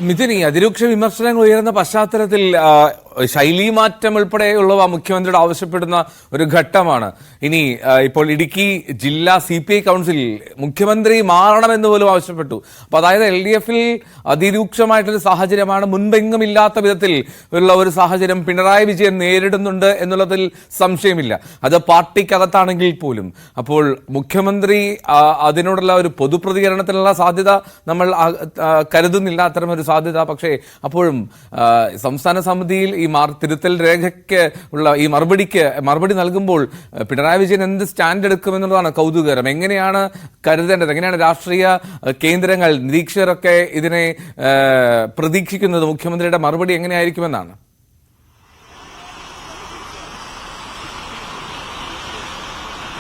മിഥുൻ, ഈ അതിരൂക്ഷ വിമർശനങ്ങൾ ഉയർന്ന പശ്ചാത്തലത്തിൽ ശൈലി മാറ്റം ഉൾപ്പെടെയുള്ളവ മുഖ്യമന്ത്രിയോട് ആവശ്യപ്പെടുന്ന ഒരു ഘട്ടമാണ്. ഇനി ഇപ്പോൾ ഇടുക്കി ജില്ലാ CPI കൗൺസിൽ മുഖ്യമന്ത്രി മാറണമെന്ന് പോലും ആവശ്യപ്പെട്ടു. അപ്പൊ അതായത് LDF-ൽ അതിരൂക്ഷമായിട്ടൊരു സാഹചര്യമാണ്, മുൻപെങ്ങും ഇല്ലാത്ത വിധത്തിൽ ഉള്ള ഒരു സാഹചര്യം പിണറായി വിജയൻ നേരിടുന്നുണ്ട് എന്നുള്ളതിൽ സംശയമില്ല. അത് പാർട്ടിക്കകത്താണെങ്കിൽ പോലും. അപ്പോൾ മുഖ്യമന്ത്രി അതിനോടുള്ള ഒരു പൊതുപ്രതികരണത്തിനുള്ള സാധ്യത നമ്മൾ കരുതുന്നില്ല, അത്തരമൊരു സാധ്യത. പക്ഷേ അപ്പോഴും സംസ്ഥാന സമിതിയിൽ ഈ തിരുത്തൽ രേഖയ്ക്ക് ഉള്ള ഈ മറുപടി നൽകുമ്പോൾ പിണറായി വിജയൻ എന്ത് സ്റ്റാൻഡ് എടുക്കുമെന്നുള്ളതാണ് കൗതുകകരം. എങ്ങനെയാണ് കരുതേണ്ടത്, എങ്ങനെയാണ് രാഷ്ട്രീയ കേന്ദ്രങ്ങൾ, നിരീക്ഷകരൊക്കെ ഇതിനെ പ്രതീക്ഷിക്കുന്നത്? മുഖ്യമന്ത്രിയുടെ മറുപടി എങ്ങനെയായിരിക്കുമെന്നാണ്?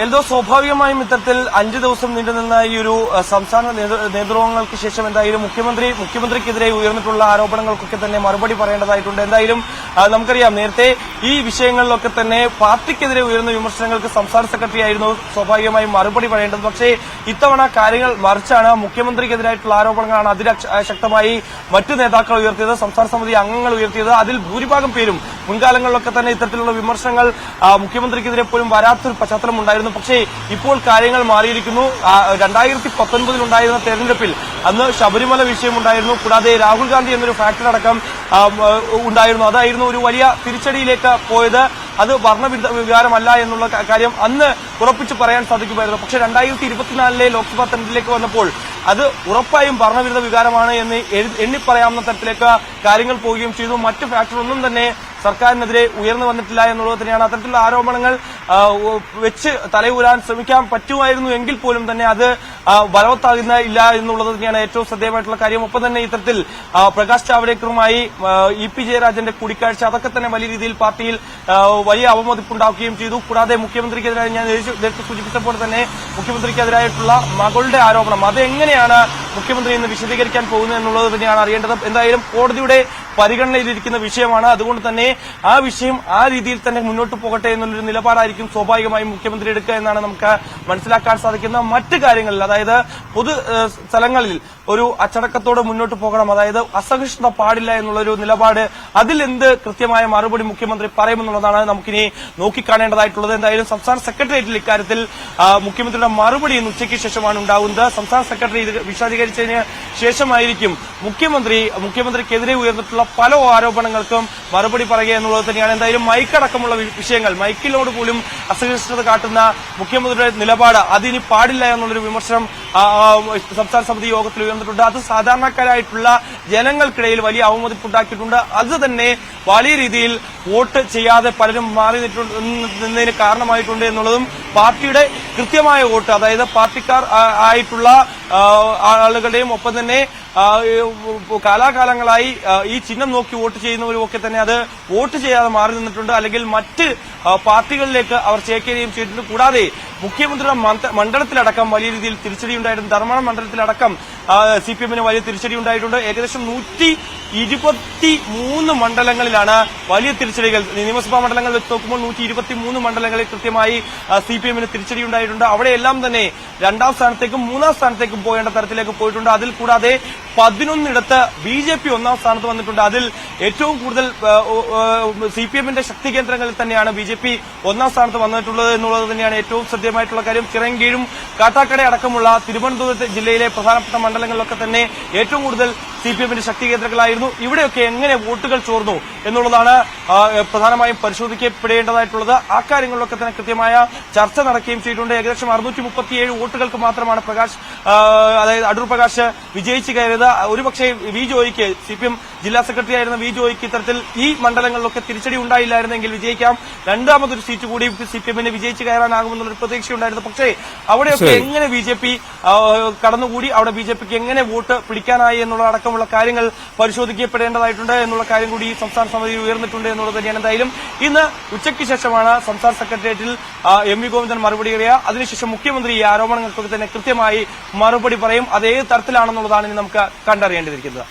എന്തോ സ്വാഭാവികമായും ഇത്തരത്തിൽ 5 ദിവസം നീണ്ടുനിന്ന ഈ ഒരു സംസ്ഥാന നേതൃത്വങ്ങൾക്ക് ശേഷം എന്തായാലും മുഖ്യമന്ത്രിക്കെതിരെ ഉയർന്നിട്ടുള്ള ആരോപണങ്ങൾക്കൊക്കെ തന്നെ മറുപടി പറയേണ്ടതായിട്ടുണ്ട്. എന്തായാലും നമുക്കറിയാം, നേരത്തെ ഈ വിഷയങ്ങളിലൊക്കെ തന്നെ പാർട്ടിക്കെതിരെ ഉയർന്ന വിമർശനങ്ങൾക്ക് സംസ്ഥാന സെക്രട്ടറി ആയിരുന്നു സ്വാഭാവികമായും മറുപടി പറയേണ്ടത്. പക്ഷേ ഇത്തവണ കാര്യങ്ങൾ മറിച്ചാണ്. മുഖ്യമന്ത്രിക്കെതിരായിട്ടുള്ള ആരോപണങ്ങളാണ് അതിശക്തമായി മറ്റു നേതാക്കൾ ഉയർത്തിയത്, സംസ്ഥാന സമിതി അംഗങ്ങൾ ഉയർത്തിയത്. അതിൽ ഭൂരിഭാഗം പേരും മുൻകാലങ്ങളിലൊക്കെ തന്നെ ഇത്തരത്തിലുള്ള വിമർശനങ്ങൾ മുഖ്യമന്ത്രിക്കെതിരെ പോലും വരാത്തൊരു പശ്ചാത്തലം ഉണ്ടായിരുന്നു. പക്ഷേ ഇപ്പോൾ കാര്യങ്ങൾ മാറിയിരിക്കുന്നു. 2019 ഉണ്ടായിരുന്ന തെരഞ്ഞെടുപ്പിൽ അന്ന് ശബരിമല വിഷയമുണ്ടായിരുന്നു, കൂടാതെ രാഹുൽ ഗാന്ധി എന്നൊരു ഫാക്ടർ അടക്കം ഉണ്ടായിരുന്നു. അതായിരുന്നു ഒരു വലിയ തിരിച്ചടിയിലേക്ക് പോയത്. അത് വർണ്ണവികാരമല്ല എന്നുള്ള കാര്യം അന്ന് ഉറപ്പിച്ച് പറയാൻ സാധിക്കുമായിരുന്നു. പക്ഷേ 2024 ലോക്സഭാ തെരഞ്ഞെടുപ്പിലേക്ക് വന്നപ്പോൾ അത് ഉറപ്പായും ഭരണവിരുദ്ധ വികാരമാണ് എന്ന് എണ്ണിപ്പറയാവുന്ന തരത്തിലേക്ക് കാര്യങ്ങൾ പോവുകയും ചെയ്തു. മറ്റു ഫാക്ടറൊന്നും തന്നെ സർക്കാരിനെതിരെ ഉയർന്നു വന്നിട്ടില്ല എന്നുള്ളത് തന്നെയാണ്. അത്തരത്തിലുള്ള ആരോപണങ്ങൾ വെച്ച് തലയൂരാൻ ശ്രമിക്കാൻ പറ്റുമായിരുന്നു എങ്കിൽ പോലും തന്നെ അത് ബലവത്താകുന്ന ഇല്ല എന്നുള്ളത് തന്നെയാണ് ഏറ്റവും ശ്രദ്ധേയമായിട്ടുള്ള കാര്യം. ഒപ്പം തന്നെ ഇത്തരത്തിൽ പ്രകാശ് ജാവ്ദേക്കറുമായി EP ജയരാജന്റെ കൂടിക്കാഴ്ച, അതൊക്കെ തന്നെ വലിയ രീതിയിൽ പാർട്ടിയിൽ വലിയ അവമതിപ്പുണ്ടാക്കുകയും ചെയ്തു. കൂടാതെ മുഖ്യമന്ത്രിക്കെതിരായ, ഞാൻ നേരത്തെ സൂചിപ്പിച്ചപ്പോൾ തന്നെ മുഖ്യമന്ത്രിക്കെതിരായിട്ടുള്ള മകളുടെ ആരോപണം, അതെങ്ങനെയാണ് മുഖ്യമന്ത്രി ഇന്ന് വിശദീകരിക്കാൻ പോകുന്നത് എന്നുള്ളത് തന്നെയാണ് അറിയേണ്ടത്. എന്തായാലും കോടതിയുടെ പരിഗണനയിലിരിക്കുന്ന വിഷയമാണ്. അതുകൊണ്ട് തന്നെ ആ വിഷയം ആ രീതിയിൽ തന്നെ മുന്നോട്ട് പോകട്ടെ എന്നുള്ളൊരു നിലപാടായിരിക്കും സ്വാഭാവികമായും മുഖ്യമന്ത്രി എടുക്കുക എന്നാണ് നമുക്ക് മനസ്സിലാക്കാൻ സാധിക്കുന്ന. മറ്റു കാര്യങ്ങളിൽ, അതായത് പൊതു സ്ഥലങ്ങളിൽ ഒരു അച്ചടക്കത്തോടെ മുന്നോട്ട് പോകണം, അതായത് അസഹിഷ്ണുത പാടില്ല എന്നുള്ളൊരു നിലപാട്, അതിൽ എന്ത് കൃത്യമായ മറുപടി മുഖ്യമന്ത്രി പറയുമെന്നുള്ളതാണ് നമുക്കിനി നോക്കിക്കാണേണ്ടതായിട്ടുള്ളത്. എന്തായാലും സംസ്ഥാന സെക്രട്ടേറിയറ്റിൽ ഇക്കാര്യത്തിൽ മുഖ്യമന്ത്രിയുടെ മറുപടി ഇന്ന് ഉച്ചയ്ക്ക് ശേഷമാണ് ഉണ്ടാകുന്നത്. സംസ്ഥാന സെക്രട്ടറി ഇത് വിശദീകരിച്ചതിന് ശേഷമായിരിക്കും മുഖ്യമന്ത്രിക്കെതിരെ ഉയർന്നിട്ടുള്ള പല ആരോപണങ്ങൾക്കും മറുപടി പറയുക എന്നുള്ളത് തന്നെയാണ്. എന്തായാലും മൈക്കടക്കമുള്ള വിഷയങ്ങൾ, മൈക്കിനോട് പോലും അസഹിഷ്ണുത കാട്ടുന്ന മുഖ്യമന്ത്രിയുടെ നിലപാട്, അതിനി പാടില്ല എന്നുള്ളൊരു വിമർശനം സംസ്ഥാന സമിതി യോഗത്തിൽ ഉയർന്നിട്ടുണ്ട്. അത് സാധാരണക്കാരായിട്ടുള്ള ജനങ്ങൾക്കിടയിൽ വലിയ അവമതിപ്പുണ്ടാക്കിയിട്ടുണ്ട്. അത് തന്നെ വലിയ രീതിയിൽ വോട്ട് ചെയ്യാതെ പലരും മാറി നിന്നതിന് കാരണമായിട്ടുണ്ട് എന്നുള്ളതും പാർട്ടിയുടെ കൃത്യമായ വോട്ട്, അതായത് പാർട്ടിക്കാർ ആയിട്ടുള്ള ആളുകളുടെയും ഒപ്പം തന്നെ കാലാകാലങ്ങളായി ഈ ചിഹ്നം നോക്കി വോട്ട് ചെയ്യുന്നവരുമൊക്കെ തന്നെ അത് വോട്ട് ചെയ്യാതെ മാറി നിന്നിട്ടുണ്ട്, അല്ലെങ്കിൽ മറ്റ് പാർട്ടികളിലേക്ക് അവർ ചേക്കേറുകയും ചെയ്തിട്ടുണ്ട്. കൂടാതെ മുഖ്യമന്ത്രിയുടെ മണ്ഡലത്തിലടക്കം വലിയ രീതിയിൽ തിരിച്ചടിയുണ്ടായിട്ടുണ്ട്. ധർമ്മടം മണ്ഡലത്തിലടക്കം CPM-ന് വലിയ തിരിച്ചടി ഉണ്ടായിട്ടുണ്ട്. ഏകദേശം 123 മണ്ഡലങ്ങളിലാണ് വലിയ തിരിച്ചടികൾ. നിയമസഭാ മണ്ഡലങ്ങൾ വെച്ച് നോക്കുമ്പോൾ 123 മണ്ഡലങ്ങളിൽ കൃത്യമായി CPM-ന് തിരിച്ചടി ഉണ്ടായിട്ടുണ്ട്. അവിടെയെല്ലാം തന്നെ 2ാം സ്ഥാനത്തേക്കും 3ാം സ്ഥാനത്തേക്കും പോകേണ്ട തരത്തിലേക്ക് പോയിട്ടുണ്ട്. അതിൽ കൂടാതെ 11 BJP 1ാം സ്ഥാനത്ത് വന്നിട്ടുണ്ട്. അതിൽ ഏറ്റവും കൂടുതൽ CPM-ന്റെ ശക്തി കേന്ദ്രങ്ങളിൽ തന്നെയാണ് BJP 1ാം സ്ഥാനത്ത് വന്നിട്ടുള്ളത് എന്നുള്ളത് തന്നെയാണ് ഏറ്റവും ശ്രദ്ധേയമായിട്ടുള്ള കാര്യം. ചിറയൻകീഴും കാട്ടാക്കട അടക്കമുള്ള തിരുവനന്തപുരം ജില്ലയിലെ പ്രധാനപ്പെട്ട മണ്ഡലങ്ങളിലൊക്കെ തന്നെ ഏറ്റവും കൂടുതൽ CPM-ന്റെ ശക്തി കേന്ദ്രങ്ങളായിരുന്നു. ഇവിടെയൊക്കെ എങ്ങനെ വോട്ടുകൾ ചോർന്നു എന്നുള്ളതാണ് പ്രധാനമായും പരിശോധിക്കപ്പെടേണ്ടതായിട്ടുള്ളത്. ആ കാര്യങ്ങളിലൊക്കെ തന്നെ കൃത്യമായ ചർച്ച നടക്കുകയും ചെയ്തിട്ടുണ്ട്. ഏകദേശം 637 വോട്ടുകൾക്ക് മാത്രമാണ് അതായത് അടൂർ പ്രകാശ് വിജയിച്ചു കയറിയത്. ഒരുപക്ഷെ വി ജോയിക്ക്, CPM ജില്ലാ സെക്രട്ടറി ആയിരുന്ന വി ജോയിക്ക് ഇത്തരത്തിൽ ഈ മണ്ഡലങ്ങളിലൊക്കെ തിരിച്ചടി ഉണ്ടായില്ലായിരുന്നെങ്കിൽ വിജയിക്കാം, 2ാമതൊരു സീറ്റ് കൂടി CPM-ന് വിജയിച്ചു കയറാനാകുമെന്നുള്ളൊരു പ്രതീക്ഷയുണ്ടായിരുന്നു. പക്ഷേ അവിടെയൊക്കെ എങ്ങനെ BJP കടന്നുകൂടി, അവിടെ BJPക്ക് എങ്ങനെ വോട്ട് പിടിക്കാനായി എന്നുള്ള അടക്കമുള്ള കാര്യങ്ങൾ പരിശോധിക്കപ്പെടേണ്ടതായിട്ടുണ്ട് എന്നുള്ള കാര്യം കൂടി സംസ്ഥാന സമിതി ഉയർന്നിട്ടുണ്ട് എന്നുള്ളത് തന്നെയാണ്. എന്തായാലും ഇന്ന് ഉച്ചയ്ക്ക് ശേഷമാണ് സംസ്ഥാന സെക്രട്ടേറിയറ്റിൽ MV ഗോവിന്ദൻ മറുപടി പറയുക. അതിനുശേഷം മുഖ്യമന്ത്രി ഈ ആരോപണങ്ങൾക്കൊക്കെ തന്നെ കൃത്യമായി മറുപടി പറയും. അതേത് തരത്തിലാണെന്നുള്ളതാണ് ഇനി നമുക്ക് കണ്ടറിയേണ്ടിയിരിക്കുന്നത്.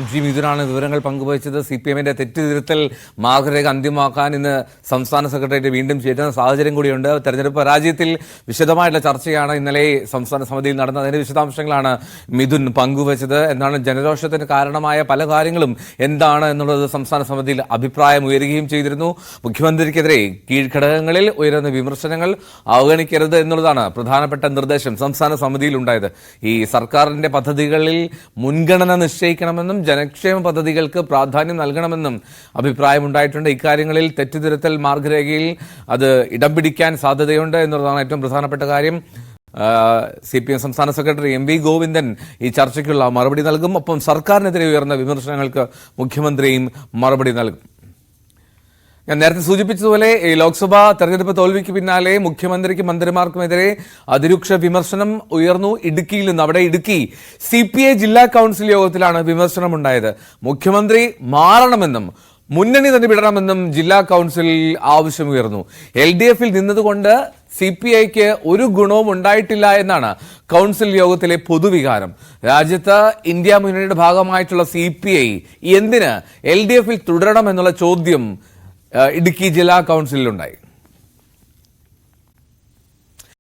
MG മിഥുനാണ് വിവരങ്ങൾ പങ്കുവച്ചത്. CPM-ന്റെ തെറ്റുതിരുത്തൽ മാർഗരേഖ അന്തിമമാക്കാൻ ഇന്ന് സംസ്ഥാന സെക്രട്ടേറിയറ്റ് വീണ്ടും ചേരുന്ന സാഹചര്യം കൂടിയുണ്ട്. തെരഞ്ഞെടുപ്പ് പരാജയത്തിൽ വിശദമായിട്ടുള്ള ചർച്ചയാണ് ഇന്നലെ സംസ്ഥാന സമിതിയിൽ നടന്നത്. അതിന്റെ വിശദാംശങ്ങളാണ് മിഥുൻ പങ്കുവച്ചത്. എന്താണ് ജനരോഷത്തിന് കാരണമായ പല കാര്യങ്ങളും എന്താണ് എന്നുള്ളത് സംസ്ഥാന സമിതിയിൽ അഭിപ്രായം ഉയരുകയും ചെയ്തിരുന്നു. മുഖ്യമന്ത്രിക്കെതിരെ കീഴ്ഘടകങ്ങളിൽ ഉയരുന്ന വിമർശനങ്ങൾ അവഗണിക്കരുത് എന്നുള്ളതാണ് പ്രധാനപ്പെട്ട നിർദ്ദേശം സംസ്ഥാന സമിതിയിൽ ഉണ്ടായത്. ഈ സർക്കാരിന്റെ പദ്ധതികളിൽ മുൻഗണന നിശ്ചയിക്കണമെന്നും ജനക്ഷേമ പദ്ധതികൾക്ക് പ്രാധാന്യം നൽകണമെന്നും അഭിപ്രായമുണ്ടായിട്ടുണ്ട്. ഇക്കാര്യങ്ങളിൽ തെറ്റുതിരുത്തൽ മാർഗരേഖയിൽ അത് ഇടം പിടിക്കാൻ സാധ്യതയുണ്ട് എന്നുള്ളതാണ് ഏറ്റവും പ്രധാനപ്പെട്ട കാര്യം. CPM സംസ്ഥാന സെക്രട്ടറി MV ഗോവിന്ദൻ ഈ ചർച്ചയ്ക്കുള്ള മറുപടി നൽകും. ഒപ്പം സർക്കാരിനെതിരെ ഉയർന്ന വിമർശനങ്ങൾക്ക് മുഖ്യമന്ത്രിയും മറുപടി നൽകും. ഞാൻ നേരത്തെ സൂചിപ്പിച്ചതുപോലെ ഈ ലോക്സഭാ തെരഞ്ഞെടുപ്പ് തോൽവിക്ക് പിന്നാലെ മുഖ്യമന്ത്രിക്കും മന്ത്രിമാർക്കുമെതിരെ അതിരൂക്ഷ വിമർശനം ഉയർന്നു ഇടുക്കിയിൽ നിന്ന്. അവിടെ ഇടുക്കി CPI ജില്ലാ കൌൺസിൽ യോഗത്തിലാണ് വിമർശനമുണ്ടായത്. മുഖ്യമന്ത്രി മാറണമെന്നും മുന്നണി തന്നെ വിടണമെന്നും ജില്ലാ കൌൺസിലിൽ ആവശ്യമുയർന്നു. LDF-ൽ നിന്നതുകൊണ്ട് CPIക്ക് ഒരു ഗുണവും ഉണ്ടായിട്ടില്ല എന്നാണ് കൌൺസിൽ യോഗത്തിലെ പൊതുവികാരം. രാജ്യത്ത് ഇന്ത്യ മുന്നണിയുടെ ഭാഗമായിട്ടുള്ള CPI എന്തിന് LDF-ൽ തുടരണമെന്നുള്ള ചോദ്യം ഇടുക്കി ജില്ലാ കൌൺസിലിലുണ്ടായി.